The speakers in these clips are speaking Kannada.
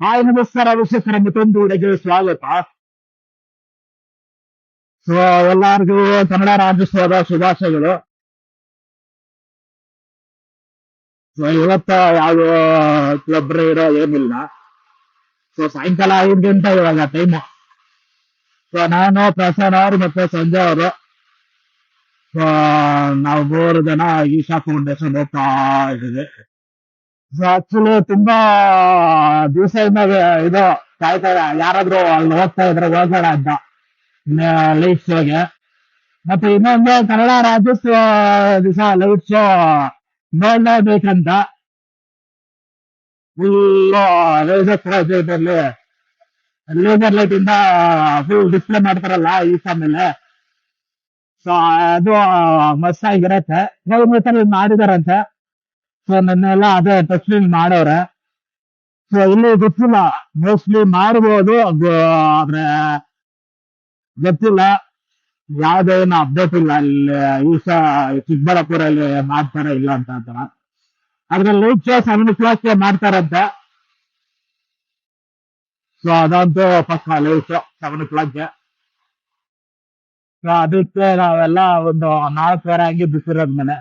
ಹಾಯ್ ನಮಸ್ಕಾರ ವೀಕ್ಷಕರ ಮತ್ತೊಂದು ವಿಡಿಯೋಗೆ ಸ್ವಾಗತ. ಸೊ ಎಲ್ಲರಿಗೂ ಕನ್ನಡ ರಾಜ್ಯೋತ್ಸವದ ಶುಭಾಶಯಗಳು. ಸೊ ಇವತ್ತ ಯಾವ ಕ್ಲಬ್ ಇರೋ ಏನಿಲ್ಲ. ಸೊ ಸಾಯಂಕಾಲ 5 ಗಂಟೆ ಇವಾಗ ಟೈಮು. ಸೊ ನಾನು ಪ್ರಸಾದ್ ಅವರು ಮತ್ತೆ ಸಂಜಯ್ ಅವರು, ಸೊ ನಾವು 3 ಜನ ಈಶಾ ಫೌಂಡೇಶನ್ ಹೋಗ್ತಾ ಇದ್ದೀವಿ. ಸೊ ಆಕ್ಚುಲಿ ತುಂಬಾ ದಿವಸದಿಂದ ಇದು ಕಾಯ್ತಾ ಯಾರಾದ್ರೂ ಅಲ್ಲಿ ಹೋಗ್ತಾ ಇದ್ರೆ ಹೋಗೋಣ ಅಂತ ಲೈಟ್ ಶೋಗೆ. ಮತ್ತೆ ಇನ್ನೊಂದು ಕನ್ನಡ ರಾಜ್ಯೋತ್ಸವ ದಿವಸ ಲೈಟ್ ಶೋ ನೋಡ್ಲೇಬೇಕಂತ ಫುಲ್ ಲೇಸರ್ ಪ್ರಾಜೆಕ್ಟ್ ಅಲ್ಲಿ ಲೇಸರ್ ಲೈಟ್ ಇಂದ ಫುಲ್ ಡಿಸ್ಪ್ಲೇ ಮಾಡ್ತಾರಲ್ಲ ಈ ಮೇಲೆ. ಸೊ ಅದು ಮಸ್ತ್ ಆಗಿರತ್ತೆ. ಗೌರ್ಮೆಂಟ್ ಮಾಡಿದಾರಂತೆ. ಸೊ ನನ್ನೆಲ್ಲ ಅದೇ ಟಚ್ ಮಾಡವ್ರೆ. ಸೊ ಇಲ್ಲಿ ಗೊತ್ತಿಲ್ಲ, ಮೋಸ್ಟ್ಲಿ ಮಾಡ್ಬೋದು, ಆದ್ರೆ ಗೊತ್ತಿಲ್ಲ. ಯಾವ್ದೇನು ಅಪ್ಡೇಟ್ ಇಲ್ಲ ಅಲ್ಲಿ ಈಶ ಚಿಕ್ಕಬಳ್ಳಾಪುರಲ್ಲಿ ಮಾಡ್ತಾರ ಇಲ್ಲ ಅಂತ ಅಂತ. ಅದ್ರ ಲೈಟ್ ಶೋ 7 o'clock ಮಾಡ್ತಾರಂತೆ. ಸೊ ಅದಂತೂ ಪಕ್ಕ ಲೈಟ್ ಶೋ 7 o'clock. ಸೊ ಅದಕ್ಕೆ ನಾವೆಲ್ಲ ಒಂದು 4 ವಾರ ಹಂಗೆ ಬಿಸಿರೋದ್ಮೇಲೆ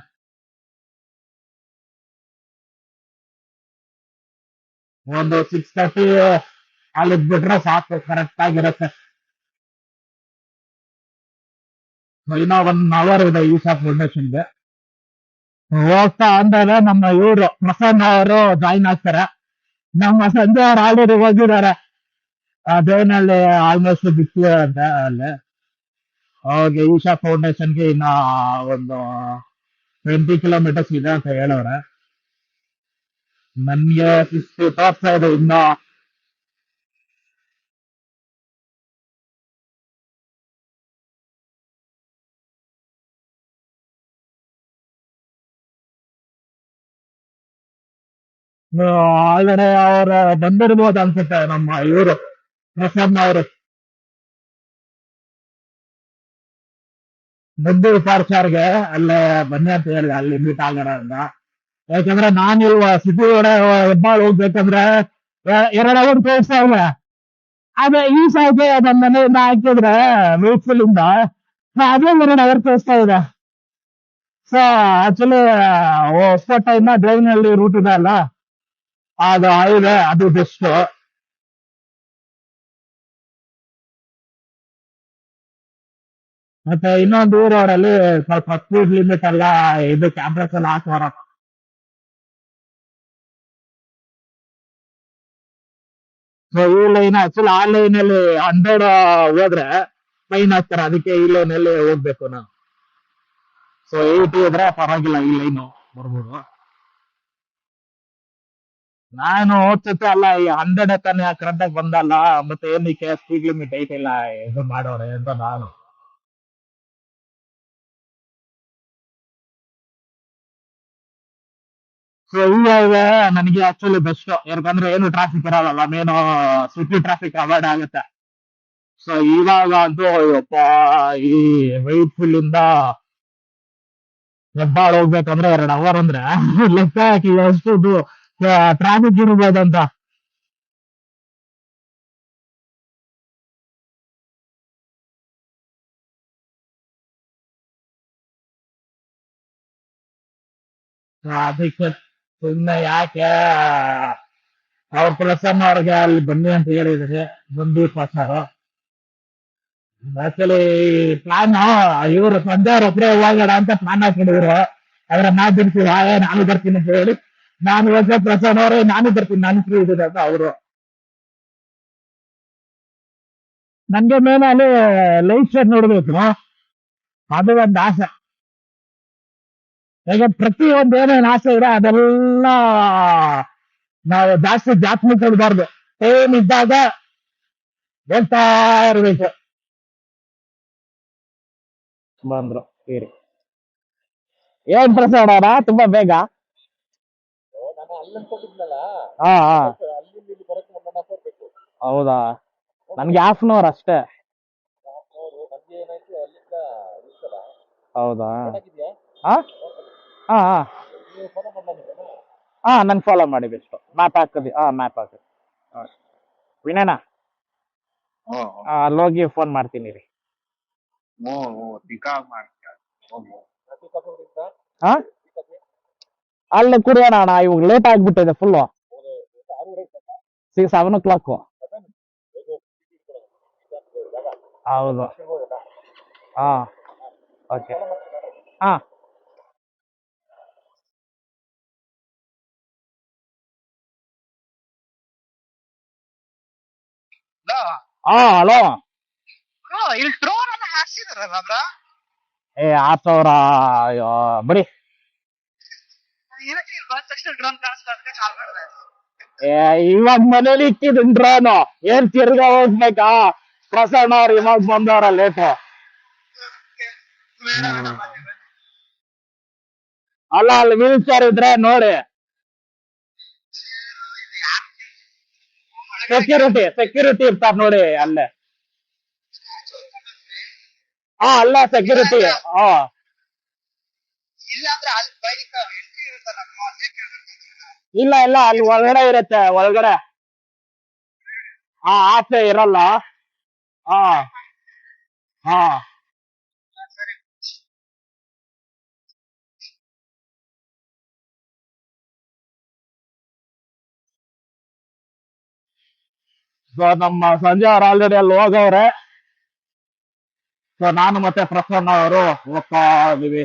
ಒಂದು 6:30 ಅಲ್ಲಿದ್ ಬಿಟ್ರೆ ಸಾಕು, ಕರೆಕ್ಟ್ ಆಗಿರುತ್ತೆ. ಇನ್ನೂ 1 hour ಇದೆ ಈಶಾ ಫೌಂಡೇಶನ್ಗೆ. ಹೋಗ್ತಾ ಅಂದಾಗ ನಮ್ಮ ಇವರು ಪ್ರಸನ್ನ ಅವರು ಜಾಯಿನ್ ಆಗ್ತಾರೆ. ನಮ್ಮ ಸಂಜೆ ಅವ್ರು ಆಲ್ರೆಡಿ ಹೋಗಿದ್ದಾರೆ. ದೇವನಹಳ್ಳಿ ಆಲ್ಮೋಸ್ಟ್ ಬಿತ್ತು ಅಂತ ಅಲ್ಲಿ. ಅವಾಗ ಈಶಾ ಫೌಂಡೇಶನ್ಗೆ ಇನ್ನ ಒಂದು 20 kilometers ಇದೆ ಅಂತ ಹೇಳವ್ರೆ. ನನ್ಗೆ 60 ತೋರ್ಸ್ತಾ ಇದೆ ಇನ್ನು. ಆಲ್ರೆಡಿ ಅವ್ರ ಬಂದಿರ್ಬೋದು ಅನ್ಸುತ್ತೆ ನಮ್ಮ ಇವರು ಪ್ರಸನ್ನ ಅವರು. ದುಡ್ಡು ಪಾರ್ಚಾರ್ಗೆ ಅಲ್ಲೇ ಬನ್ನಿ ಅಂತ ಹೇಳಿ ಅಲ್ಲಿ ಮೀಟ್ ಆಗೋಣ ಅಂತ. ಯಾಕಂದ್ರೆ ನಾನು ಇಲ್ವ ಸಿಟಿ ಒಳಗೆ ಹೆಬ್ಬಾಳ್ ಹೋಗ್ಬೇಕಂದ್ರೆ 2 hour ತೋರಿಸ್ತಾ ಇಲ್ಲ. ಆದ್ರೆ ಈ ಸಾಯ್ಗೆ ನನ್ನ ಮನೆಯಿಂದ ಹಾಕಿದ್ರೆ ವೇಟ್ಫುಲ್ ಇಂದ ಅದೇ 2 hour ತೋರಿಸ್ತಾ ಇದೆ. ಸೊ ಆಕ್ಚುಲಿ ಹೊಸಕೋಟೆಯಿಂದ ದೇವನಹಳ್ಳಿ ರೂಟ್ ಇದೆ ಅಲ್ಲ, ಅದು ಹೈವೇ ಅದು ಬೆಸ್ಟ್. ಮತ್ತೆ ಇನ್ನೊಂದು ಊರವರಲ್ಲಿ ಸ್ವಲ್ಪ ಸ್ಪೀಡ್ ಲಿಮಿಟ್ ಎಲ್ಲ ಇದು ಕ್ಯಾಮ್ರಾಸ್ ಎಲ್ಲ ಹಾಕೋರ. ಸೊ ಈ ಲೈನ್ ಆಕ್ಚುಲಿ ಆ ಲೈನ್ ಅಲ್ಲಿ 100 ಹೋದ್ರೆ ಫೈನ್ ಹಾಕ್ತಾರೆ. ಅದಕ್ಕೆ ಈ ಲೈನ್ ಅಲ್ಲಿ ಹೋಗ್ಬೇಕು ನಾವು. ಸೊ 80 ಇದ್ರೆ ಪರವಾಗಿಲ್ಲ, ಈ ಲೈನು ಬರ್ಬೋದು. ನಾನು ಓದ್ತಿದ್ದೆ ಅಲ್ಲ, ಈ 100 ತಾನೇ ಕರೆಕ್ಟ್ ಆಗಿ ಬಂದಲ್ಲ, ಮತ್ತೆ ಏನಕ್ಕೆ ಸ್ಪೀಡ್ ಲಿಮಿಟ್ ಐತಿಲ್ಲ ಇದು ಮಾಡೋರೆ ಅಂತ ನಾನು. ಸೊ ಇವಾಗ ನನಗೆ ಆಕ್ಚುಲಿ ಬೆಸ್ಟ್, ಯಾಕಂದ್ರೆ ಏನು ಟ್ರಾಫಿಕ್ ಇರಲ್ಲ, ಮೇನು ಸಿಟಿ ಟ್ರಾಫಿಕ್ ಅವಾಯ್ಡ್ ಆಗುತ್ತೆ. ಸೊ ಇವಾಗ ಅಂತೂ ಯಪ್ಪ, ಈ ವೈಟ್ಫುಲ್ ಇಂದ ಹೆಬ್ಬಾಳ್ ಹೋಗ್ಬೇಕಂದ್ರೆ 2 hour ಅಂದ್ರೆ ಲೆಕ್ಕ ಹಾಕಿ ಎಷ್ಟು ಟ್ರಾಫಿಕ್ ಇರ್ಬೋದಂತ. So ಅದಕ್ಕೆ ಸುಮ್ಮನೆ ಯಾಕೆ ಅವ್ರ ಪ್ರಸನ್ನ ಅವ್ರಿಗೆ ಅಲ್ಲಿ ಬನ್ನಿ ಅಂತ ಹೇಳಿದ್ರೆ ಬಂದು ಪಾಸಾರು. ಆಕ್ಚುಲಿ ಪ್ಲಾನ್ ಇವರು ಸಂಜೆ ಅವ್ರ ಒಬ್ಬರೇ ಹೋಗೋಣ ಅಂತ ಪ್ಲಾನ್ ಹಾಕೊಂಡಿದ್ರು. ಆದ್ರೆ ನಾ ಬರ್ತೀವಿ, ನಾನು ಬರ್ತೀನಿ ಅಂತ ಹೇಳಿ ನಾನು ಹೋದ್ರೆ ಪ್ರಸನ್ನ ಅವರೇ ನಾನು ಬರ್ತೀನಿ, ನಾನು ಫ್ರೀ ಇದ್ದೀನಿ ಅಂತ ಅವರು. ನನ್ಗೆ ಮೇಲೆ ಅಲ್ಲಿ ಲೈಫ್ ಸ್ಟೈಲ್ ನೋಡ್ಬೇಕು, ಅದು ಒಂದು ಆಸೆ. ಈಗ ಪ್ರತಿಯೊಂದು ಏನೇನು ಆಸೆ ಇದೆ ಅದೆಲ್ಲ ನಾವು ಜಾಸ್ತಿ ಜಾತ್ಮಿ ಕೊಡಬಾರ್ದು. ಟೈಮ್ ಇದ್ದಾಗ ಹೇಳ್ತಾ ಇರ್ಬೇಕು. ಬಂದ್ರು ಸರಿ. ಏನ್ ಪ್ರಸಾದ ಅವರ ತುಂಬಾ ಬೇಗ? ಹಾ ಹಾ, ಹೌದಾ? ನನ್ಗೆ 1/2 hour ಅಷ್ಟೇ. ಹೌದಾ? ಹಾ ಹಾ ಹಾ ಹಾ, ನನ್ ಫಾಲೋ ಮಾಡಿ ಬೆಸ್ಟ್. ಮ್ಯಾಪ್ ಹಾಕದಿ, ಮ್ಯಾಪ್ ಹಾಕಿ. ವಿನಯನ ಹ್ಮ್ ಅಲ್ಲೋಗಿ ಫೋನ್ ಮಾಡ್ತೀನಿ ರೀ. ಪಿಕಪ್ ಮಾಡ್ತೀಯ ಹಾ ಅಲ್ಲಿ ಕುಡಿಯೋಣ ಅಣ್ಣ, ಇವಾಗ ಲೇಟ್ ಆಗ್ಬಿಟ್ಟಿದೆ ಫುಲ್ಲು. 7 o'clock. ಹೌದು. ಹಾ ಓಕೆ. ಹಾ ಹಲೋ. ಇಲ್ಲಿ ಡ್ರೋನ್ ಎಲ್ಲ ಹಾಕ್ಸಿದಾರಲ್ಲ ಬ್ರಾ. 6,000 ಬಡಿ. ತಕ್ಷಣ ಡ್ರೋನ್ ಕಾಣಿಸ್ತಾ ಕಾಲ್ ಮಾಡಿದೆ. ಇವಾಗ ಮನೇಲಿ ಇಕ್ಕಿದ್ ಡ್ರೋನು ಏನ್ ತಿರ್ಗಾ ಹೋಗ್ಬೇಕಾ? ಪ್ರಸನ್ನ ಅವ್ರು ಇವಾಗ ಬಂದವ್ರ ಲೇಟು. ಅಲ್ಲ ಅಲ್ಲಿ ವೀಲ್ ಚೇರ್ ಇದ್ರೆ ನೋಡಿ. ಸೆಕ್ಯೂರಿಟಿ ಇರ್ತಾರ ನೋಡಿ ಅಲ್ಲೇ. ಅಲ್ಲ ಸೆಕ್ಯೂರಿಟಿ. ಇಲ್ಲ ಅಲ್ಲಿ ಒಳಗಡೆ ಇರುತ್ತೆ, ಒಳಗಡೆ. ಆಚೆ ಇರಲ್ಲ. ಹಾ ಹಾ ಸೊ ನಮ್ಮ ಸಂಜೆ ಅವ್ರು ಆಲ್ರೆಡಿ ಅಲ್ಲಿ ಹೋಗವ್ರೆ. ಸೊ ನಾನು ಮತ್ತೆ ಪ್ರಸನ್ನ ಅವರು ಹೋಗ್ತಾ ಇದೀವಿ.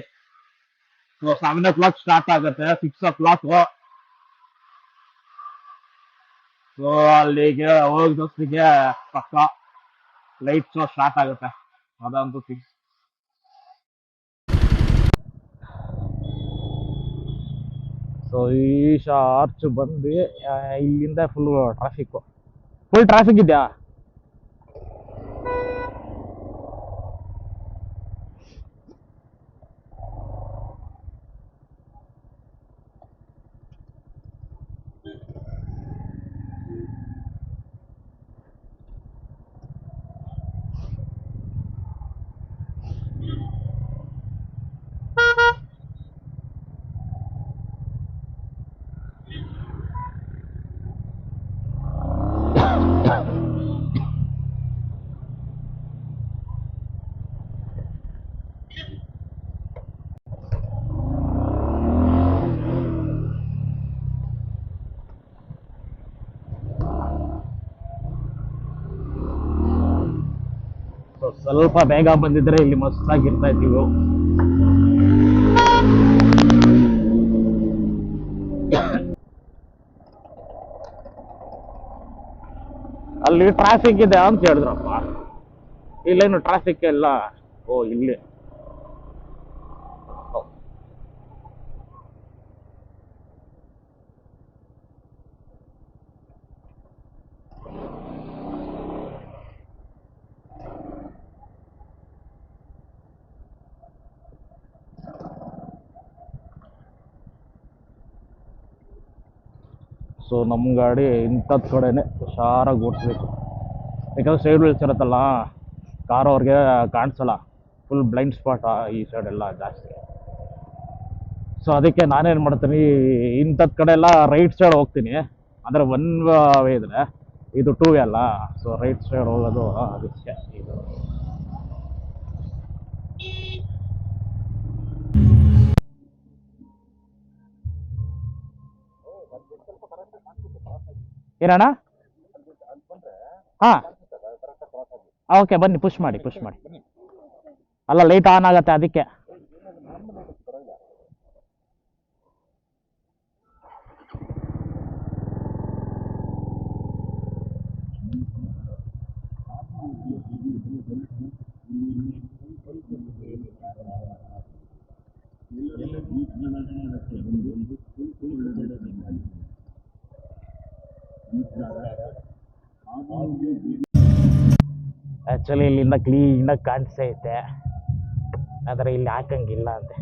ಸೊ 7 o'clock ಸ್ಟಾರ್ಟ್ ಆಗುತ್ತೆ, 6 o'clock. ಸೊ ಅಲ್ಲಿಗೆ ಹೋಗಿದೊತ್ತಿಗೆ ಪಕ್ಕ ಲೈಟ್ ಶೋ ಸ್ಟಾರ್ಟ್ ಆಗುತ್ತೆ, ಅದಂತೂ ಫಿಕ್ಸ್. ಸೊ ಈಶಾ ಆರ್ಚ್ ಬಂದು ಇಲ್ಲಿಂದ ಫುಲ್ ಟ್ರಾಫಿಕ್ ಇದೆಯಾ? ಸ್ವಲ್ಪ ಬೇಗ ಬಂದಿದ್ರೆ ಇಲ್ಲಿ ಮಸ್ತಾಗಿರ್ತಾ ಇದ್ದೀವಿ. ಅಲ್ಲಿ ಟ್ರಾಫಿಕ್ ಇದೆ ಅಂತ ಹೇಳಿದ್ರಪ್ಪ. ಇಲ್ಲೇನು ಟ್ರಾಫಿಕ್ ಇಲ್ಲ. ಇಲ್ಲಿ ಸೊ ನಮ್ಮ ಗಾಡಿ ಇಂಥದ್ದು ಕಡೆನೆ ಹುಷಾರಾಗಿ ಓಡಿಸ್ಬೇಕು. ಯಾಕಂದ್ರೆ ಸೈಡ್ ವೀಲ್ಸ್ ಇರುತ್ತಲ್ಲ, ಕಾರ್ ಅವ್ರಿಗೆ ಕಾಣಿಸಲ್ಲ. ಫುಲ್ ಬ್ಲೈಂಡ್ ಸ್ಪಾಟ್ ಈ ಸೈಡ್ ಎಲ್ಲ ಜಾಸ್ತಿ. ಸೊ ಅದಕ್ಕೆ ನಾನೇನು ಮಾಡ್ತೀನಿ, ಇಂಥದ್ದು ಕಡೆ ಎಲ್ಲ ರೈಟ್ ಸೈಡ್ ಹೋಗ್ತೀನಿ. ಅಂದರೆ ಒನ್ ವೇ ಇದ್ರೆ, ಇದು 2 ವೇ ಅಲ್ಲ. ಸೊ ರೈಟ್ ಸೈಡ್ ಹೋಗೋದು ಅದಕ್ಕೆ ಇದು. ಏನಣ್ಣ? ಹಾಂ ಓಕೆ, ಬನ್ನಿ, ಪುಷ್ ಮಾಡಿ. ಅಲ್ಲ ಲೈಟ್ ಆನ್ ಆಗತ್ತೆ ಅದಕ್ಕೆ. ಆ್ಯಕ್ಚುಲಿ ಇಲ್ಲಿಂದ ಕ್ಲೀನಾಗಿ ಕಾಣಿಸ್ತೈತೆ, ಆದರೆ ಇಲ್ಲಿ ಹಾಕಂಗಿಲ್ಲ ಅಂತೆ.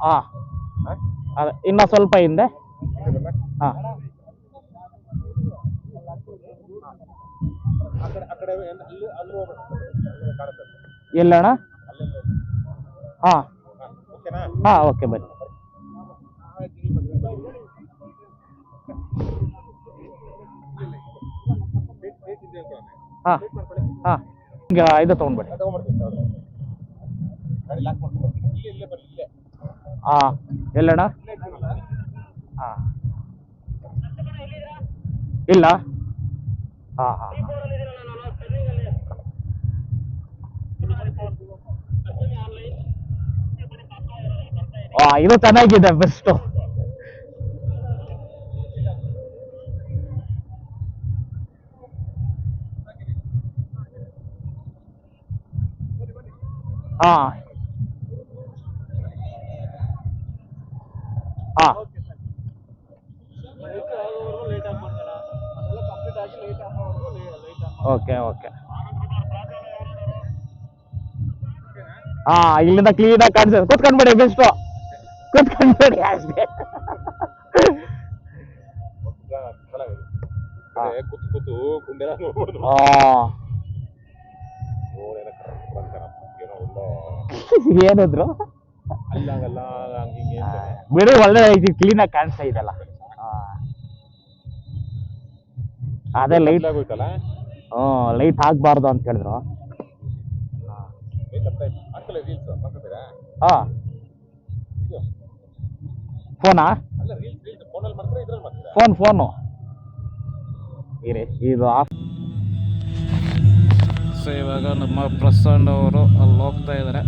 ಹಾಂ ಅದೇ, ಇನ್ನೂ ಸ್ವಲ್ಪ ಹಿಂದೆ. ಹಾಂ ಎಲ್ಲಣ್ಣ? ಹಾಂ ಹಾಂ, ಓಕೆ ಬನ್ನಿ. ಹಾಂ ಹಾಂ, ಈಗ ಇದು ತೊಗೊಂಡ್ಬಿಡಿ. ಹಾಂ, ಎಲ್ಲಣ್ಣ? ಹಾಂ, ಇಲ್ಲ? ಹಾಂ ಹಾಂ ಹಾಂ, ಇದು ಚೆನ್ನಾಗಿದೆ, ಬೆಸ್ಟು. ಹಾಂ ಹಾಂ, ಓಕೆ ಓಕೆ. ಹಾಂ, ಇಲ್ಲಿಂದ ಕ್ಲೀನಾಗಿ ಕಾಣಿಸ್ತದೆ. ಕೂತ್ಕೊಂಡ್ಬೇಡಿ, ಬೆಸ್ಟು, ಕೂತ್ಕೊಂಡ್ಬೇಡಿ ಅಷ್ಟೇ. ಏನಿದ್ರು ಬಿಡಿ, ಒಳ್ಳೆ ಕ್ಲೀನಾಗಿ ಕಾಣಿಸ್ತಾ ಇದೆಲ್ಲ. ಅದೇ ಲೈಟ್ ಲೈಟ್ ಹಾಕ್ಬಾರ್ದು ಅಂತ ಹೇಳಿದ್ರು. ಹಾಂ, ಫೋನಾ? ಫೋನು ಇದು ಆಫ್. ಸೊ ಇವಾಗ ನಮ್ಮ ಪ್ರಸನ್ನ ಅವರು ಅಲ್ಲಿ ಹೋಗ್ತಾ ಇದ್ದಾರೆ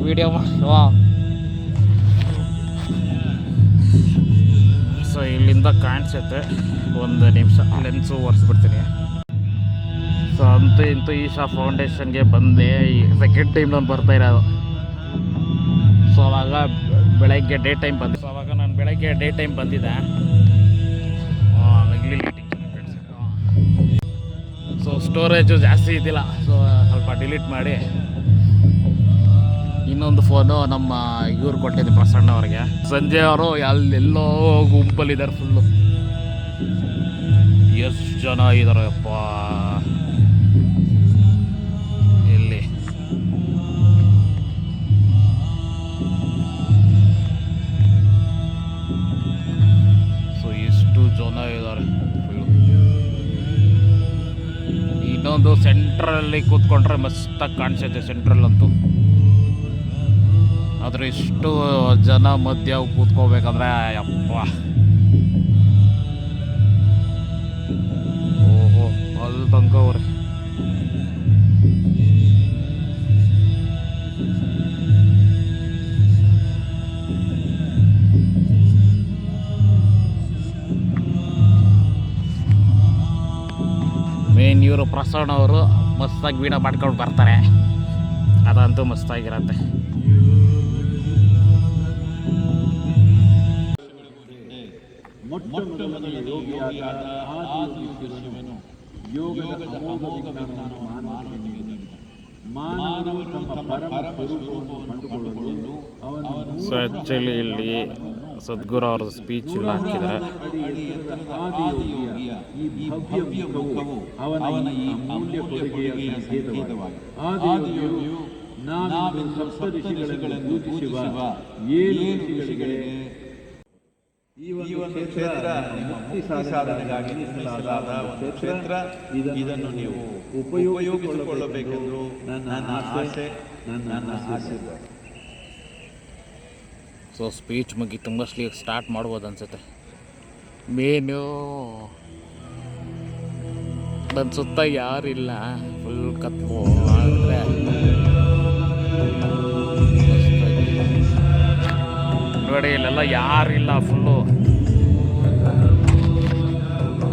ವಿಡಿಯೋ ಸೊ ಇಲ್ಲಿಂದ ಕಾಣಿಸುತ್ತೆ. ಒಂದು ನಿಮಿಷ ಲೆನ್ಸು ಒರೆಸ್ಬಿಡ್ತೀನಿ. ಸೊ ಅಂತೂ ಇಂತೂ ಈಶಾ ಫೌಂಡೇಶನ್ಗೆ ಬಂದೆ. ಸೆಕೆಂಡ್ ಟೈಮ್ ನಾನು ಬರ್ತಾ ಇರೋದು. ಸೊ ಅವಾಗ ಬೆಳಗ್ಗೆ ಡೇ ಟೈಮ್ ಬಂದಿದ್ದೆ. ಸೊ ಸ್ಟೋರೇಜು ಜಾಸ್ತಿ ಇದ್ದಿಲ್ಲ, ಸೊ ಸ್ವಲ್ಪ ಡಿಲೀಟ್ ಮಾಡಿ ಇನ್ನೊಂದು ಫೋನು ನಮ್ಮ ಇವ್ರು ಕೊಟ್ಟಿದ್ದೆ, ಪ್ರಸನ್ನ ಅವ್ರಿಗೆ. ಸಂಜೆ ಅವರು ಅಲ್ಲೆಲ್ಲೋ ಗುಂಪಲ್ಲಿದ್ದಾರೆ ಫುಲ್ಲು. ಎಷ್ಟು ಜನ ಇದ್ದಾರೆ ಅಪ್ಪ ಇಲ್ಲಿ. ಸೊ ಎಷ್ಟು ಜನ ಇದ್ದಾರೆ ಫುಲ್ಲು. ಇನ್ನೊಂದು ಸೆಂಟ್ರಲ್ಲಿ ಕೂತ್ಕೊಂಡ್ರೆ ಮಸ್ತಾಗಿ ಕಾಣಿಸುತ್ತೆ ಸೆಂಟ್ರಲ್ ಅಂತೂ. ಆದ್ರೆ ಇಷ್ಟು ಜನ ಮಧ್ಯ ಕೂತ್ಕೋಬೇಕಂದ್ರೆ ಅಪ್ಪ, ಓಹೋ, ಅಲ್ಲಿ ತನಕ ಅವ್ರೆ. ಮೇನ್ ಇವರು ಪ್ರಸನ್ನ ಅವರು ಮಸ್ತಾಗಿ ವೀಡಿಯೋ ಮಾಡ್ಕೊಂಡು ಬರ್ತಾರೆ, ಅದಂತೂ ಮಸ್ತಾಗಿರತ್ತೆ. ಮೊಟ್ಟಮೊದಲ ಯೋಗಿಯಾದ ಆದಿ ಶಿವನು ಯೋಗದ ಅಮೋಘ ವಿಜ್ಞಾನವನ್ನು ಮಾನವರು ತಮ್ಮ ಪರಮ ಸ್ವರೂಪವನ್ನು ಕಂಡುಕೊಳ್ಳಲು ಅವನು. ಸೊ ಆ್ಯಕ್ಚುಲಿ ಇಲ್ಲಿ ಸದ್ಗುರು ಅವ್ರ ಸ್ಪೀಚ್ ಎಲ್ಲ ಹಾಕಿದ್ದಾರೆ. ಈ ಭವ್ಯ ಮುಖವು ಅವನ ಈ ಅಮೂಲ್ಯ ಕೊಡುಗೆಯ ಸಂಕೇತವಾಗಿದೆ. ಆದಿಯೋಗಿಯು ನಾನು ಸಪ್ತ ಋಷಿಗಳನ್ನು ಪೂಜಿಸುವ 7 ಋಷಿಗಳಿಗೆ ಈ ಒಂದು ಕ್ಷೇತ್ರ ಮುಕ್ತಿ ಸಾಧನೆಗಾಗಿ ಮೀಸಲಾದ ಒಂದು ಕ್ಷೇತ್ರ. ಇದನ್ನು ನೀವು ಉಪಯೋಗಿಸಿಕೊಳ್ಳಬೇಕೆಂದು ನನ್ನ ಆಸೆ, ನನ್ನ ಆಶೀರ್ವಾದ. ಸೊ ಸ್ಪೀಚ್ ಮುಗಿ ತುಂಬ ಸ್ಟಾರ್ಟ್ ಮಾಡ್ಬೋದು ಅನ್ಸುತ್ತೆ. ಮೇನು ನನ್ನ ಸುತ್ತ ಯಾರಿಲ್ಲ, ಫುಲ್ ಕತ್ಲು. ಆದರೆ ನೋಡಿ ಇಲ್ಲೆಲ್ಲ ಯಾರಿಲ್ಲ, ಫುಲ್ಲು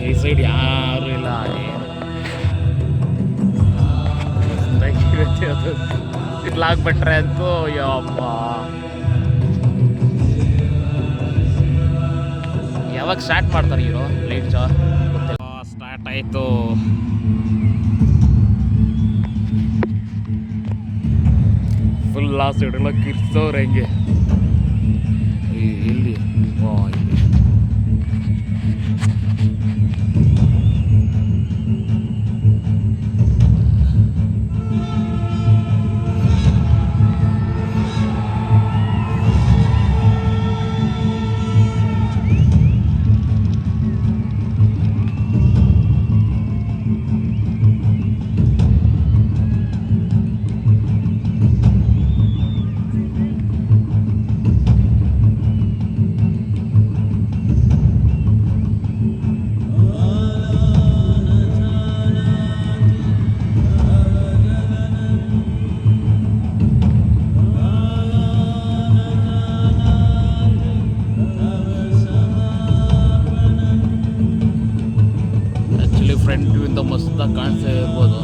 ಈ ಸೈಡ್ ಯಾರು ಇಲ್ಲ. ಅದು ಇಟ್ಲಾಗ್ಬಿಟ್ರೆ ಅಂತೂ ಯಪ್ಪ. ಯಾವಾಗ ಸ್ಟಾರ್ಟ್ ಮಾಡ್ತಾರೆ ಇವರು ಲೈಟ್ ಶೋ? ಸ್ಟಾರ್ಟ್ ಆಯಿತು. ಫುಲ್ ಆ ಸೈಡೆಲ್ಲ ಕಿರ್ಸೋರು ಹೆಂಗೆ ಇಲ್ಲಿ. ಇಲ್ಲಿ ಫ್ರಂಟ್ ವ್ಯೂ ಇಂದ ಮಸ್ತಾಗಿ ಕಾಣಿಸ್ತಾ ಇರ್ಬೋದು.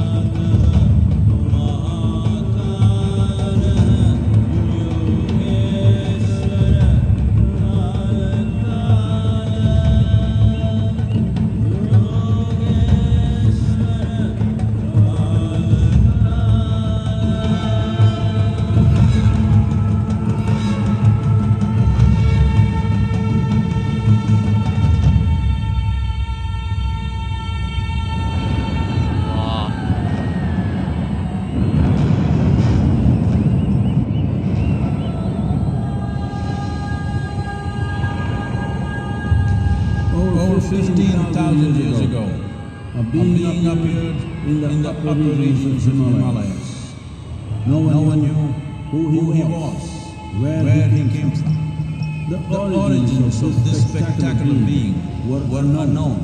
Over 15,000 years ago, a being appeared in the upper regions of Himalayas. No one knew who he was, where he came from. The origins of this spectacular being were not known.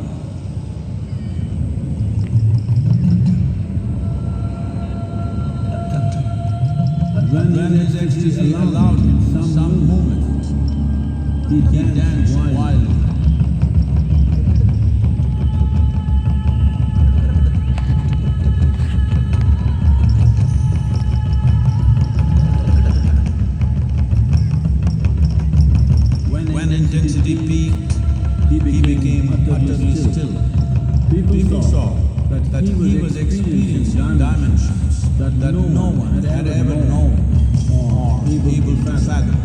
When his ecstasy allowed him some movement, he danced wildly. When intensity peaked, he became utterly still. People saw that he was experiencing dimensions that no one had ever known or able to fathom.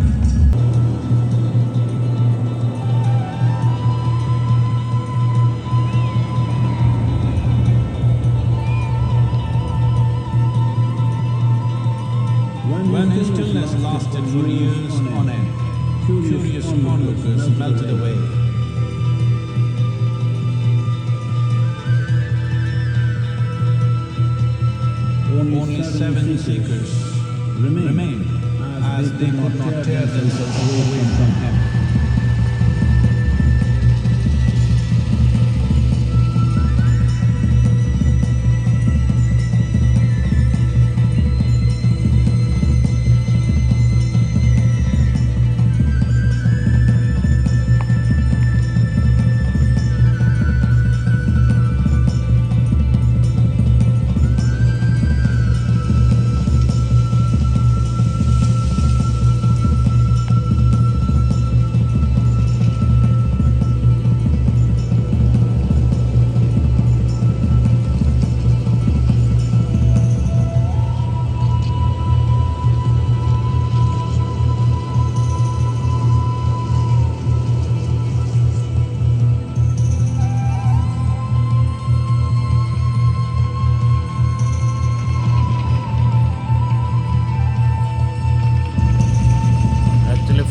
When his stillness lasted for years on end, curious onlookers melted away. Only 7 seekers remained as they could not tear themselves away from him.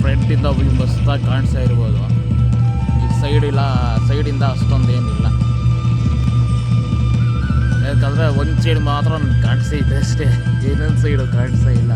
ಫ್ರಂಟಿಂದ ವ್ಯೂ ಮಸ್ತಾಗಿ ಕಾಣಿಸ್ತಾ ಇರ್ಬೋದು. ಈ ಸೈಡಿಂದ ಅಷ್ಟೊಂದು ಏನಿಲ್ಲ, ಯಾಕಂದರೆ ಒಂದು ಸೈಡ್ ಮಾತ್ರ ನನಗೆ ಕಾಣಿಸ್ತೈತೆ ಅಷ್ಟೇ, ಇನ್ನೊಂದು ಸೈಡು ಕಾಣಿಸ್ತಾ ಇಲ್ಲ.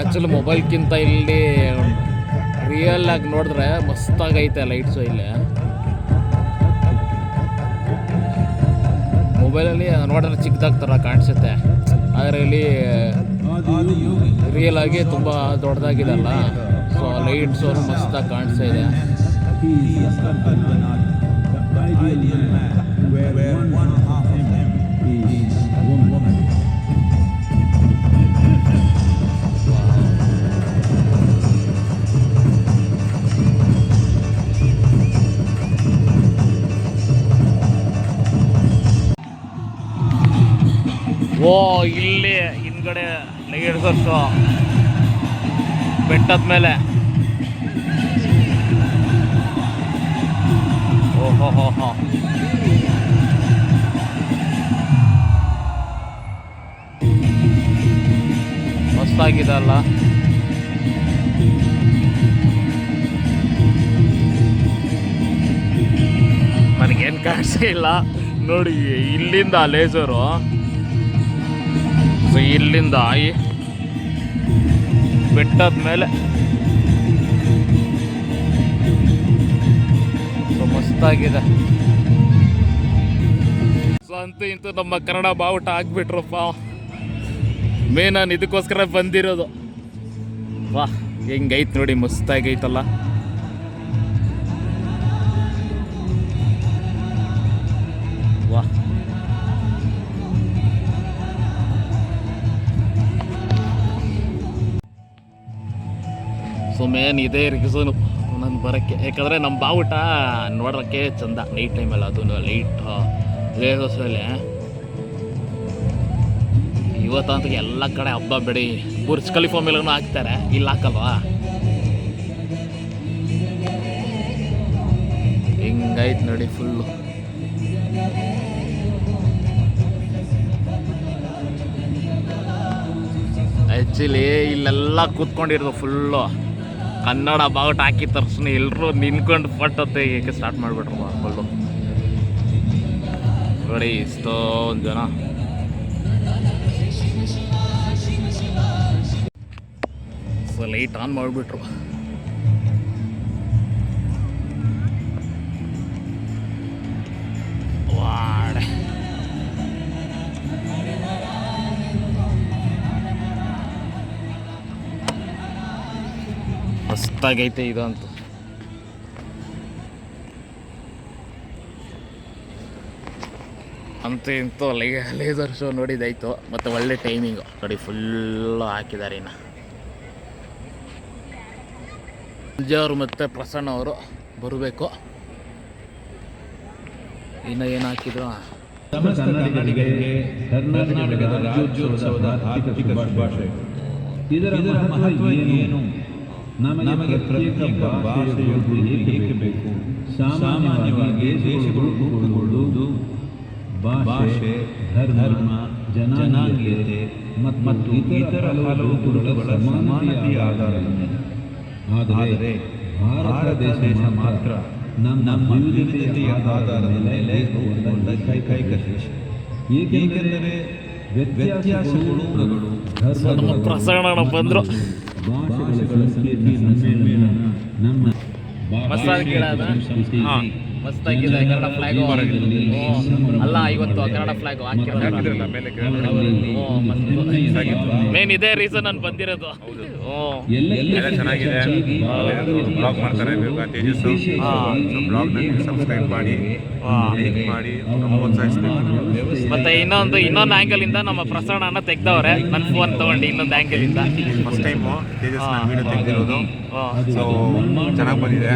ಆ್ಯಕ್ಚುಲಿ ಮೊಬೈಲ್ಗಿಂತ ಇಲ್ಲಿ ರಿಯಲ್ ಆಗಿ ನೋಡಿದ್ರೆ ಮಸ್ತಾಗೈತೆ ಲೈಟ್ಸು ಇಲ್ಲಿ. ಮೊಬೈಲಲ್ಲಿ ನೋಡಿದ್ರೆ ಚಿಕ್ಕದಾಗಿ ಥರ ಕಾಣಿಸುತ್ತೆ, ಆದರೆ ಇಲ್ಲಿ ರಿಯಲ್ ಆಗಿ ತುಂಬ ದೊಡ್ಡದಾಗಿದೆಲ್ಲ, ಸೊ ಲೈಟ್ಸು ಮಸ್ತಾಗಿ ಕಾಣಿಸ್ತಾ ಇದೆ. ಓ ಇಲ್ಲಿ ಹಿಂದ್ಗಡೆ ಲೈಟ್ಸ್ ಬೆಟ್ಟದ ಮೇಲೆ. ಓಹೋ ಹೋ ಹೋ, ಮಸ್ತಾಗಿದೆ ಅಲ್ಲ. ಏನು ಕಾಣಿಸೇ ಇಲ್ಲ ನೋಡಿ. ಇಲ್ಲಿಂದ ಲೇಸರು, ಸೊ ಇಲ್ಲಿಂದ ಈ ಬೆಟ್ಟದ ಮೇಲೆ ಸೊ ಮಸ್ತಾಗಿದೆ. ಸೊ ಅಂತೂ ಇಂತೂ ನಮ್ಮ ಕನ್ನಡ ಬಾವುಟ ಹಾಕ್ಬಿಟ್ರಪ್ಪ. ನಾನು ಇದಕ್ಕೋಸ್ಕರ ಬಂದಿರೋದು. ವಾಹ್ ಹೆಂಗೈತೆ ನೋಡಿ, ಮಸ್ತಾಗೈತಲ್ಲ. ವಾಹ್ ಸೊ ಮೇನ್ ಇದೇ ರೀಸನು ನಾನು ಬರೋಕ್ಕೆ, ಯಾಕಂದರೆ ನಮ್ಮ ಬಾವುಟ ನೋಡೋಕ್ಕೆ ಚಂದ ನೈಟ್ ಟೈಮಲ್ಲಿ. ಅದು ಲೈಟ್ ಲೇಸಲ್ಲಿ ಇವತ್ತಂತೂ ಎಲ್ಲ ಕಡೆ ಹಬ್ಬ ಬೆಡಿ ಬುರ್ಜ್ ಖಲೀಫಾ ಮೇಲೂ ಹಾಕ್ತಾರೆ, ಇಲ್ಲಿ ಹಾಕಲ್ವಾ? ಹಿಂಗೈತೆ ನೋಡಿ ಫುಲ್ಲು. ಆ್ಯಕ್ಚುಲಿ ಇಲ್ಲೆಲ್ಲ ಕೂತ್ಕೊಂಡಿರೋದು ಫುಲ್ಲು ಕನ್ನಡ ಬಾವುಟ ಹಾಕಿದ ತಕ್ಷಣ ಎಲ್ಲರೂ ನಿನ್ಕೊಂಡು ಫೋಟೋ ತೆಗಿಯೋಕ್ಕೆ ಸ್ಟಾರ್ಟ್ ಮಾಡಿಬಿಟ್ರು ಫುಲ್ಲು. ನೋಡಿ ಇಷ್ಟೊಂದು ಜನ. ಸೊ ಲೈಟ್ ಆನ್ ಮಾಡಿಬಿಟ್ರು. ವಾಡೆ ಮಸ್ತಾಗೈತೆ ಇದಂತೂ. ಅಂತೂ ಇಂತೂ ಲೇಸರ್ ಶೋ ನೋಡಿದಾಯ್ತು. ಮತ್ತು ಒಳ್ಳೆ ಟೈಮಿಂಗು ನೋಡಿ, ಫುಲ್ಲು ಹಾಕಿದ್ದಾರೆ. ಇನ್ನು ಸಂಜೆ ಅವರು ಮತ್ತು ಪ್ರಸನ್ನ ಅವರು ಬರಬೇಕು. ಇನ್ನು ಏನು ಹಾಕಿದ್ರು? ಕರ್ನಾಟಕದ ರಾಜ್ಯೋತ್ಸವದ ಹಾರ್ದಿಕ ಶುಭಾಶಯ. ಇದರ ಮಹತ್ವ ಏನು? ನಮಗೆ ಪ್ರತ್ಯೇಕ ಭಾಷೆಯೊಂದು ಏಕೆ ಬೇಕು? ಸಾಮಾನ್ಯವಾಗಿ ದೇಶಗಳು ರೂಪುಗೊಳ್ಳುವುದು ಭಾಷೆ, ಧರ್ಮ, ಜನಾಂಗೀಯತೆ ಮತ್ತು ಇತರ ಹಲವು ಗುಣಗಳ ಸಮಾನತೆಯ ಆಧಾರದ ಮೇಲೆ. ಆದರೆ ಭಾರತ ದೇಶ ಮಾತ್ರ ನಮ್ಮ ವಿವಿಧತೆಯ ಆಧಾರದ ಮೇಲೆ ರೂಪುಗೊಂಡ ಏಕೈಕ ದೇಶ. ಏಕೆಂದರೆ ವ್ಯತ್ಯಾಸಗಳು, ನಮ್ಮ ಪ್ರಸನ್ನ ಬಂದರು. ಮಸ್ತಾಗಿದೆ ಕನ್ನಡ ಫ್ಲಾಗು. ಅಲ್ಲ ಇವತ್ತು ಕನ್ನಡ ಫ್ಲಾಗು ಹಾಕಿರೋದ್ರಲ್ಲ ಮೇಲೆ. ಮೇನ್ ಇದೇ ರೀಸನ್ ನಾನು ಬಂದಿರೋದು. ಚೆನ್ನಾಗಿದೆ. ಬ್ಲಾಗ್ ಮಾಡ್ತಾರೆ ತೇಜಸ್. ಬ್ಲಾಗ್ನ ಸಬ್ಸ್ಕ್ರೈಬ್ ಮಾಡಿ, ಲೈಕ್ ಮಾಡಿ, ಮತ್ತೆ ಇನ್ನೊಂದು ಆ್ಯಂಗಲ್ ಇಂದ ನಮ್ಮ ಪ್ರಸನ್ನನ ತೆಗ್ದವ್ರೆ. ನನ್ನ ಫೋನ್ ತಗೊಂಡು ಇನ್ನೊಂದು ಆ್ಯಂಗಲ್ ಇಂದ ಫಸ್ಟ್ ಟೈಮು ತೇಜಸ್ ವಿಡಿಯೋ ತೆಗೆದಿರೋದು. ಸೊ ಚೆನ್ನಾಗಿ ಬಂದಿದೆ.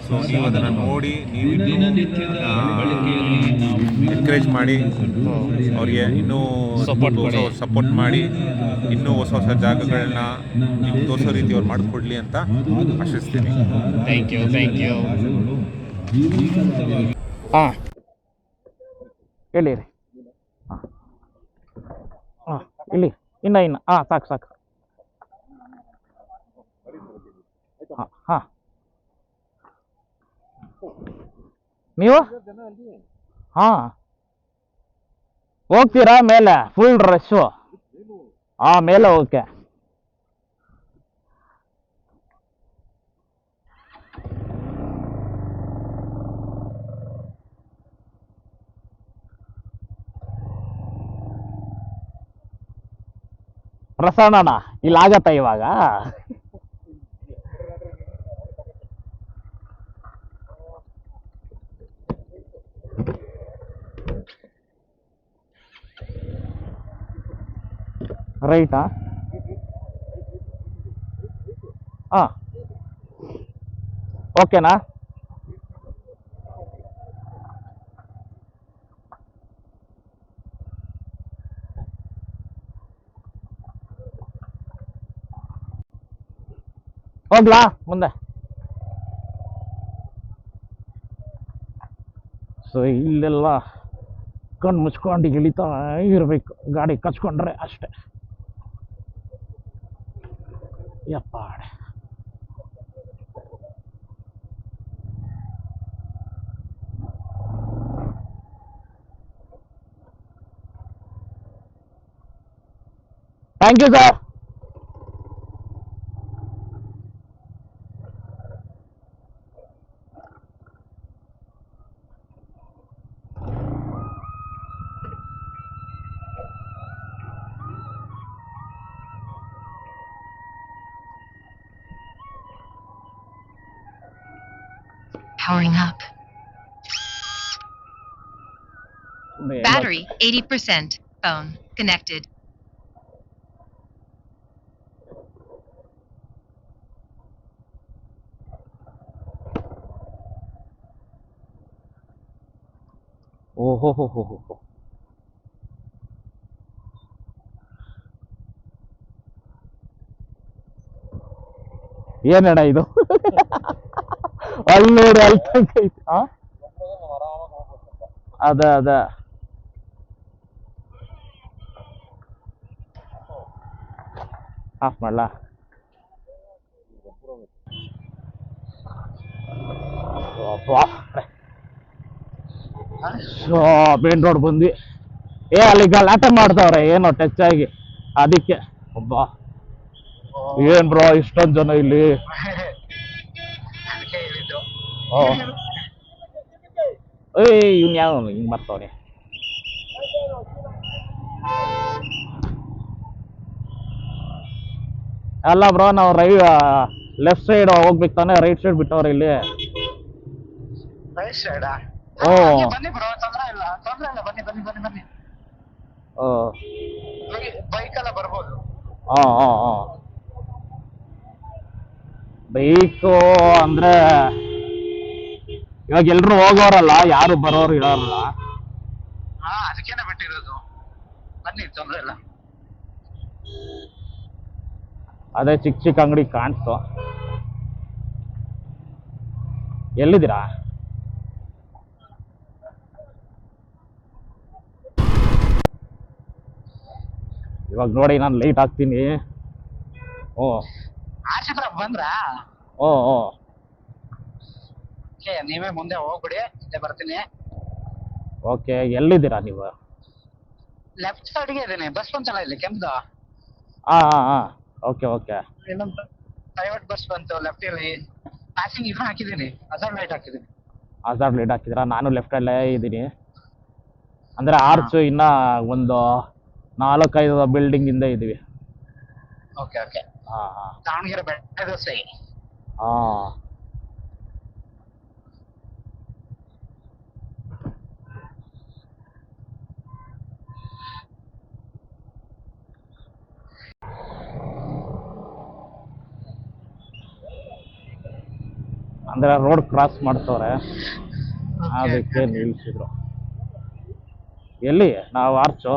ಸೊ ನೀವು ಅದನ್ನು ನೋಡಿ ನೀವು ಎನ್ಕರೇಜ್ ಮಾಡಿ, ಅವ್ರಿಗೆ ಇನ್ನೂ ಸಪೋರ್ಟ್ ಮಾಡಿ, ಇನ್ನೂ ಹೊಸ ಹೊಸ ಜಾಗಗಳನ್ನ ನೀವು ತೋರಿಸೋ ರೀತಿ ಅವ್ರು ಮಾಡಿಕೊಡ್ಲಿ ಅಂತ ಆಶಿಸ್ತೀನಿ. Thank you. ಹಾಂ ಹೇಳಿರಿ. ಹಾಂ ಇಲ್ಲಿ ಇನ್ನು ಹಾಂ ಸಾಕು. ಹಾಂ ನೀವು ಹಾಂ ಹೋಗ್ತೀರಾ ಮೇಲೆ? Full rush. ಹಾಂ ಮೇಲೆ ಓಕೆ. ಪ್ರಸನ್ನನ ಇಲ್ಲಿ ಆಗತ್ತ ಇವಾಗ? ರೈಟಾ? ಹಾಂ ಓಕೆನಾ? ಹೋಗ್ಲಾ ಮುಂದೆ? ಸೊ ಇಲ್ಲೆಲ್ಲ ಕಣ್ಣು ಮುಚ್ಕೊಂಡು ಇಳಿತಾ ಇರಬೇಕು, ಗಾಡಿ ಕಚ್ಕೊಂಡ್ರೆ ಅಷ್ಟೆ. ಯಪ್ಪ thank you sir. Powering up. Battery 80%. Phone connected. ಓಹೋ ಹೋ ಹೋ ಹೋ. ಏನಣ್ಣ ಇದು? ಅಲ್ಲಿ ನೋಡಿ ಅಲ್ಲಿ ತನಕ ಐತಿ. ಅದ ಆಫ್ ಮಾಡ್ಲಾ? ಮೇನ್ ರೋಡ್ ಬಂದ್ವಿ. ಅಲ್ಲಿ ಗಲಾಟೆ ಮಾಡ್ತಾವ್ರೆ ಏನೋ ಟಚ್ ಆಗಿ, ಅದಕ್ಕೆ. ಒಬ್ಬ ಏನ್ ಬ್ರೋ ಇಷ್ಟೊಂದು ಜನ ಇಲ್ಲಿ? ಇವ್ನು ಯಾವ ಹಿಂಗ್ ಮಾಡ್ತಾವನೆ? ಅಲ್ಲ ಬ್ರೋ, ನಾವು ಲೆಫ್ಟ್ ಸೈಡ್ ಹೋಗ್ಬೇಕು ತಾನೆ, ರೈಟ್ ಸೈಡ್ ಬಿಟ್ಟವ್ರೆ ಇಲ್ಲಿ. ರೈಟ್ ಸೈಡ್ ಓ ಬನ್ನಿ ಬ್ರೋ, ತೊಂದ್ರೆ ಇಲ್ಲ ಬನ್ನಿ. ಬೈಕ್ ಎಲ್ಲ ಬರ್ಬೋದು. ಬೈಕು ಅಂದ್ರೆ ಇವಾಗ ಎಲ್ರು ಹೋಗೋರಲ್ಲ, ಯಾರು ಬರೋರು ಇರೋರಲ್ಲ. ಅದಕ್ಕೇನೆ ಬಿಟ್ಟಿರೋದು. ಬನ್ನಿ, ತೊಂದ್ರೆ ಇಲ್ಲ. ಅದೇ ಚಿಕ್ಕ ಚಿಕ್ಕ ಅಂಗಡಿ ಕಾಣಿಸ್ತು. ಎಲ್ಲಿದ್ದೀರಾ? ಇವಾಗ ನೋಡಿ, ನಾನು ಲೈಟ್ ಹಾಕ್ತೀನಿ. ಆಚೆ ಬಂದ್ರಾ? ನೀವೇ ಮುಂದೆ ಹೋಗ್ಬಿಡಿ, ಹಿಂದೆ ಬರ್ತೀನಿ. ಓಕೆ, ಎಲ್ಲಿದ್ದೀರಾ ನೀವು? ಲೆಫ್ಟ್ ಸೈಡ್ಗೆ ಇದ್ದೀನಿ, ಬಸ್ ಬಂತಲ್ಲ ಇಲ್ಲಿ ಕೆಂಪು. Okay okay. ಇನ್ನೊಂದು ಪ್ರೈವೇಟ್ ಬಸ್ ಬಂತು ಲೆಫ್ಟ್ ಅಲ್ಲಿ. ಪ್ಯಾಸಿಂಗ್ ಇದನ್ನ ಹಾಕಿದ್ದೀನಿ, ಹಜಾರ್ಡ್ ಲೈಟ್ ಹಾಕಿದ್ದೀನಿ. ಹಜಾರ್ಡ್ ಲೈಟ್ ಹಾಕಿದ್ರಾ? ನಾನು ಲೆಫ್ಟ್ ಅಲ್ಲೇ ಇದ್ದೀನಿ. ಅಂದ್ರೆ ಆರ್ಚ್ ಇನ್ನ ಒಂದು 4-5 ಬಿಲ್ಡಿಂಗ್ ಇಂದ ಇದೀವಿ. ಓಕೆ. ದಾವಣಗೆರೆ ಬೆಟ್ಟ ದೋಸೆ. ಅಂದ್ರೆ ರೋಡ್ ಕ್ರಾಸ್ ಮಾಡ್ತವ್ರೆ, ಅದಕ್ಕೆ ನಿಲ್ಸಿದ್ರು. ಎಲ್ಲಿ ನಾವು? ಆರ್ಚು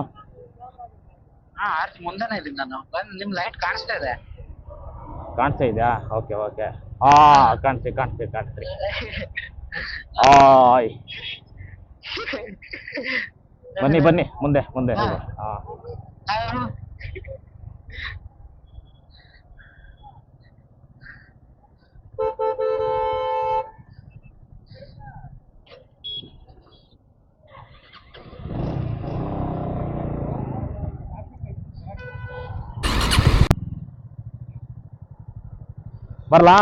ಆರ್ಚ್ ಮುಂದೆನೇ ಇದ್ದೀನಿ ನಾನು. ನಿಮ್ ಲೈಟ್ ಕಾಣಿಸ್ತಾ ಇದೆ. ಕಾಣಿಸ್ತಾ ಇದೆಯಾ? ಓಕೆ. ಕಾಣಿಸ್ತೀರಿ. ಬನ್ನಿ ಮುಂದೆ ಹೋಗಿ. ಬರ್ಲಾ?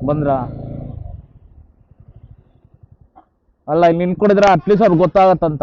ಬಂದ್ರ? ಅಲ್ಲ, ಇಲ್ಲಿ ನಿನ್ಕೊಂಡಿದ್ರೆ ಅಟ್ಲೀಸ್ಟ್ ಅವ್ರಿಗೆ ಗೊತ್ತಾಗತ್ತಂತ.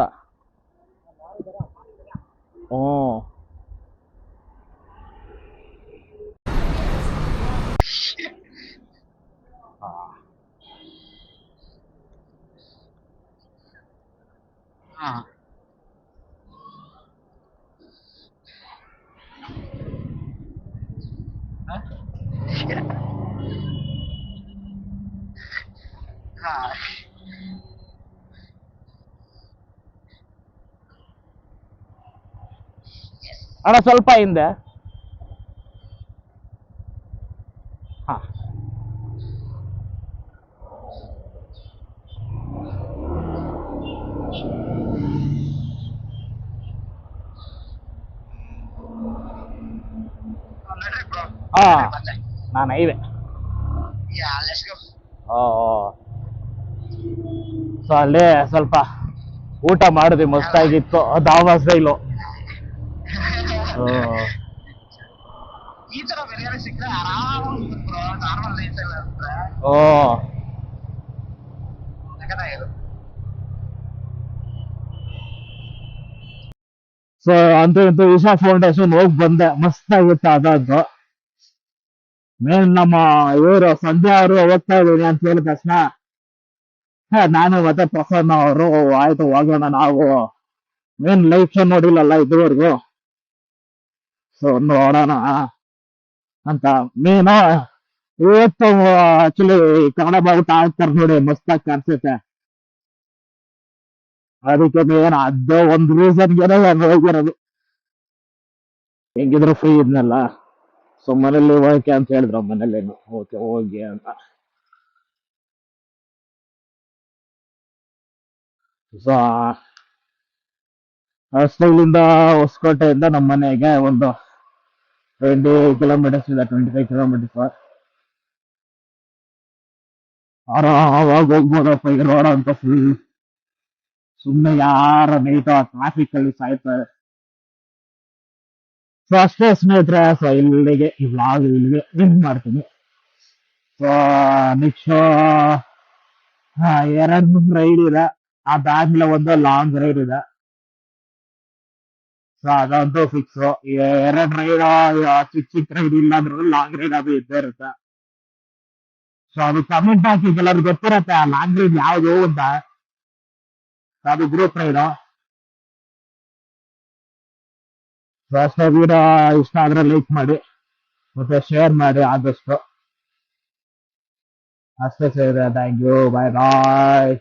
ಅಣ್ಣ ಸ್ವಲ್ಪ ಹಿಂದೆ. ನಾನು ಹೈವೇ. ಸೊ ಅಲ್ಲೇ ಸ್ವಲ್ಪ ಊಟ ಮಾಡಿದ್ವಿ, ಮಸ್ತಾಗಿತ್ತು ಧಾಬಾ ಸ್ಟೈಲು. ಈ ತರ ಬಿರಿಯಾನಿ ಸಿಕ್ಕರೆ ಆರಾಮಾಗಿ ನಾರ್ಮಲ್ ರೈಸ್ ಎಲ್ಲ ಅಂದ್ರೆ ಓ ಸಖತ್ತಾಗಿರುತ್ತೆ. ಸೊ ಅಂತೂ ಇಂತೂ ಈಶಾ ಫೌಂಡೇಶನ್ ಹೋಗಿ ಬಂದೆ, ಮಸ್ತ್ ಆಗಿತ್ತು ಅದಂತೂ. ಮೇನ್ ನಮ್ಮ ಇವರು ಸಂಧ್ಯಾ ಅವರು ಹೋಗ್ತಾ ಇದ್ದೀನಿ ಅಂತ ಹೇಳಿದ ತಕ್ಷಣ ನಾನು ಮತ್ತೆ ಪ್ರಸನ್ನ ಅವರು ಆಯ್ತು ಹೋಗೋಣ ನಾವು, ಮೇನ್ ಲೈಫ್ ಶೋ ನೋಡಿಲ್ಲಲ್ಲ ಇದುವರೆಗೂ, ಸೊ ನೋಡೋಣ ಅಂತ. ಮೇನು ಇವತ್ತು ಆಕ್ಚುಲಿ ಕನ್ನಡ ಭಾಗಕ್ಕೆ ಆಗ್ತಾರೆ ನೋಡಿ, ಮಸ್ತಾಗಿ ಕಾಣಿಸುತ್ತೆ. ಅದಕ್ಕೆ ಮೇನ್ ಅದು ಒಂದು ರೀಸನ್ಗೆ ಹೋಗಿರೋದು. ಹೆಂಗಿದ್ರು ಫ್ರೀ ಇದ್ನಲ್ಲ, ಸೊ ಮನೇಲಿ ಹೋಗಕ್ಕೆ ಅಂತ ಹೇಳಿದ್ರು, ಮನೇಲೇನು ಓಕೆ ಹೋಗಿ ಅಂತ. ಸೊ ಹಾಸ್ಟೆಲಿಂದ ಹೊಸಕೋಟೆಯಿಂದ ನಮ್ಮ ಮನೆಗೆ ಒಂದು 20 ಕಿಲೋಮೀಟರ್ಸ್ ಇದೆ, 25 ಕಿಲೋಮೀಟರ್ಸ್. ಆರಾಮಾಗಿ ಹೋಗ್ಬೋದಪ್ಪ. ಈಗ ರೋಡ್ ಅಂತ ಫುಲ್ ಸುಮ್ಮನೆ ಯಾರ ನೈಟ್ ಟ್ರಾಫಿಕ್ ಅಲ್ಲಿ ಸಾಯ್ತಾರೆ. ಸೊ ಅಷ್ಟೇ ಸ್ನೇಹಿತರೆ, ಸೊ ಇಲ್ಲಿಗೆ ಈ ವ್ಲಾಗ್ ಇಲ್ಲಿಗೆ ಎಂಡ್ ಮಾಡ್ತೀನಿ. ಸೊ ನೆಕ್ಸ್ಟ್ 2 ರೈಡ್ ಇದೆ, ಅದಾದ್ಮೇಲೆ ಒಂದು ಲಾಂಗ್ ರೈಡ್ ಇದೆ. ಸೊ ಅದಂತೂ ಫಿಕ್ಸ್. 2 ರೈಡ್ ಚಿಕ್ಕ ಚಿಕ್ಕ ರೈಡ್ ಇಲ್ಲ ಅಂದ್ರೂ ಲಾಂಗ್ ರೈಡ್ ಅದು ಇದ್ದೇ ಇರುತ್ತೆ. ಸೊ ಅದು ಕಮೆಂಟ್ ಹಾಕಿ, ಕೆಲವ್ರಿಗೆ ಗೊತ್ತಿರತ್ತೆ ಆ ಲಾಂಗ್ ರೈಡ್ ಯಾವ್ದು ಅಂತ. ಅದು ಗ್ರೂಪ್ ರೈಡ್. ಸೊ ಅಷ್ಟೇ, ವಿಡಿಯೋ ಇಷ್ಟ ಆದ್ರೆ ಲೈಕ್ ಮಾಡಿ ಮತ್ತೆ ಶೇರ್ ಮಾಡಿ ಆದಷ್ಟು. ಅಷ್ಟೇ ಸೇರಿದೆ. Thank you, bye bye.